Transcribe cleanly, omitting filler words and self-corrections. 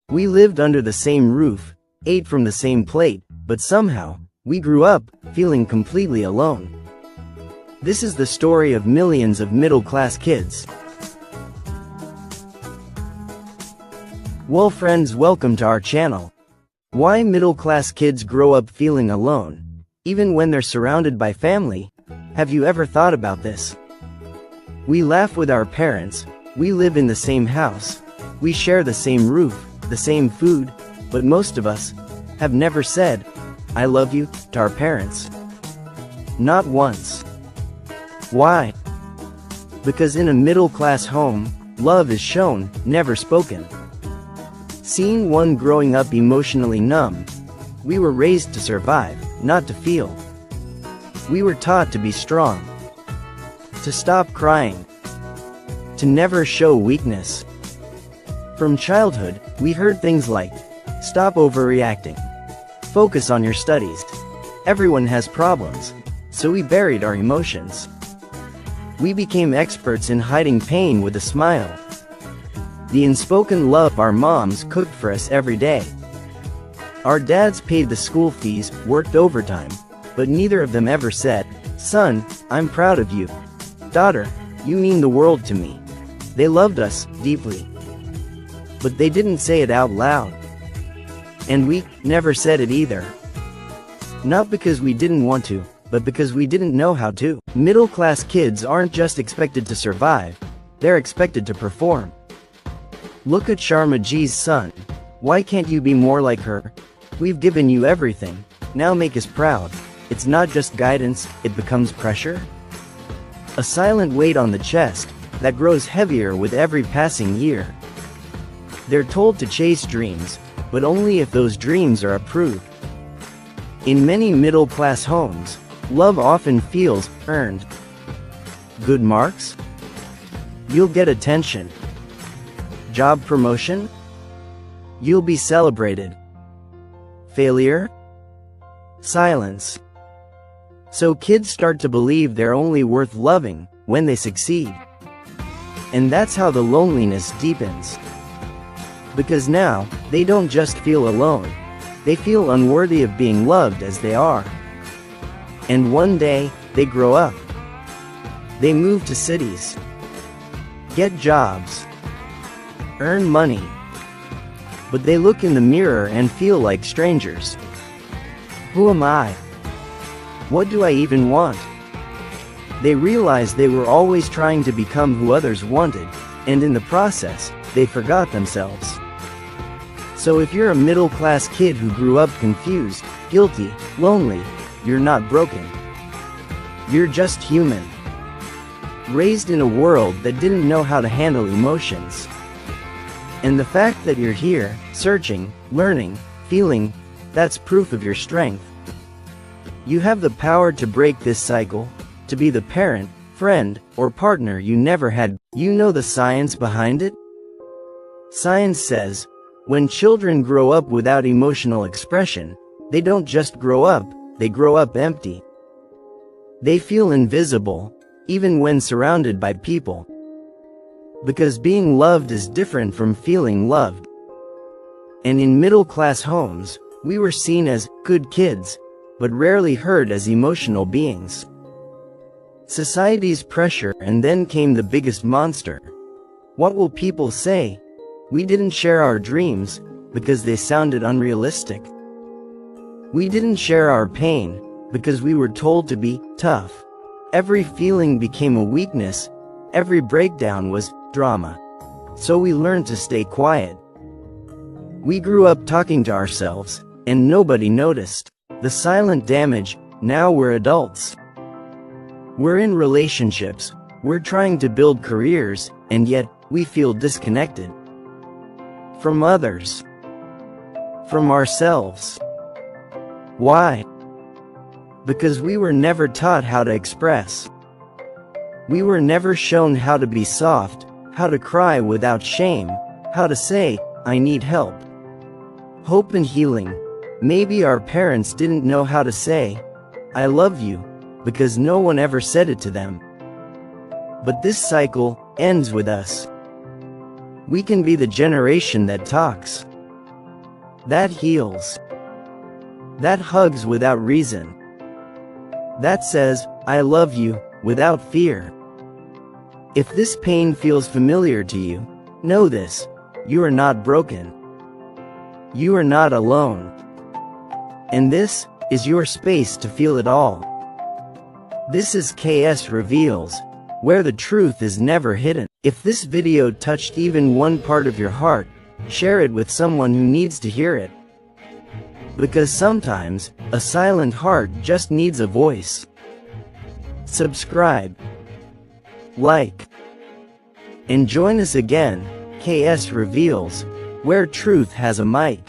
We lived under the same roof, ate from the same plate, but somehow, we grew up feeling completely alone. This is the story of millions of middle-class kids. Well friends, welcome to our channel. Why middle-class kids grow up feeling alone, even when they're surrounded by family? Have you ever thought about this? We laugh with our parents, we live in the same house, we share the same roof, the same food, but most of us have never said, "I love you," to our parents. Not once. Why? Because in a middle-class home, love is shown, never spoken. Seeing one growing up emotionally numb, we were raised to survive, not to feel. We were taught to be strong, to stop crying, to never show weakness. From childhood, we heard things like, "Stop overreacting. Focus on your studies. Everyone has problems," so we buried our emotions. We became experts in hiding pain with a smile. The unspoken love our moms cooked for us every day. Our dads paid the school fees, worked overtime, but neither of them ever said, "Son, I'm proud of you. Daughter, you mean the world to me." They loved us deeply, but they didn't say it out loud. And we never said it either. Not because we didn't want to, but because we didn't know how to. Middle-class kids aren't just expected to survive, they're expected to perform. Look at Sharma Ji's son. Why can't you be more like her? We've given you everything, now make us proud. It's not just guidance, it becomes pressure. A silent weight on the chest that grows heavier with every passing year. They're told to chase dreams, but only if those dreams are approved. In many middle-class homes, love often feels earned. Good marks? You'll get attention. Job promotion? You'll be celebrated. Failure? Silence. So kids start to believe they're only worth loving when they succeed. And that's how the loneliness deepens. Because now, they don't just feel alone, they feel unworthy of being loved as they are. And one day, they grow up. They move to cities, get jobs, earn money. But they look in the mirror and feel like strangers. Who am I? What do I even want? They realize they were always trying to become who others wanted, and in the process, they forgot themselves. So if you're a middle-class kid who grew up confused, guilty, lonely, you're not broken. You're just human. Raised in a world that didn't know how to handle emotions. And the fact that you're here, searching, learning, feeling, that's proof of your strength. You have the power to break this cycle, to be the parent, friend, or partner you never had. You know the science behind it? Science says, when children grow up without emotional expression, they don't just grow up, they grow up empty. They feel invisible, even when surrounded by people. Because being loved is different from feeling loved. And in middle-class homes, we were seen as good kids, but rarely heard as emotional beings. Society's pressure, and then came the biggest monster. What will people say? We didn't share our dreams, because they sounded unrealistic. We didn't share our pain, because we were told to be tough. Every feeling became a weakness, every breakdown was drama. So we learned to stay quiet. We grew up talking to ourselves, and nobody noticed. The silent damage. Now we're adults. We're in relationships, we're trying to build careers, and yet, we feel disconnected. From others. From ourselves. Why? Because we were never taught how to express. We were never shown how to be soft, how to cry without shame, how to say, "I need help." Hope and healing. Maybe our parents didn't know how to say, "I love you," because no one ever said it to them. But this cycle ends with us. We can be the generation that talks, That heals. That hugs without reason. That says, I love you, without fear. If this pain feels familiar to you, know this: you are not broken. You are not alone. And this is your space to feel it all. This is KS Reveals, where the truth is never hidden. If this video touched even one part of your heart, share it with someone who needs to hear it. Because sometimes, a silent heart just needs a voice. Subscribe, like, and join us again, KS Reveals, where truth has a mic.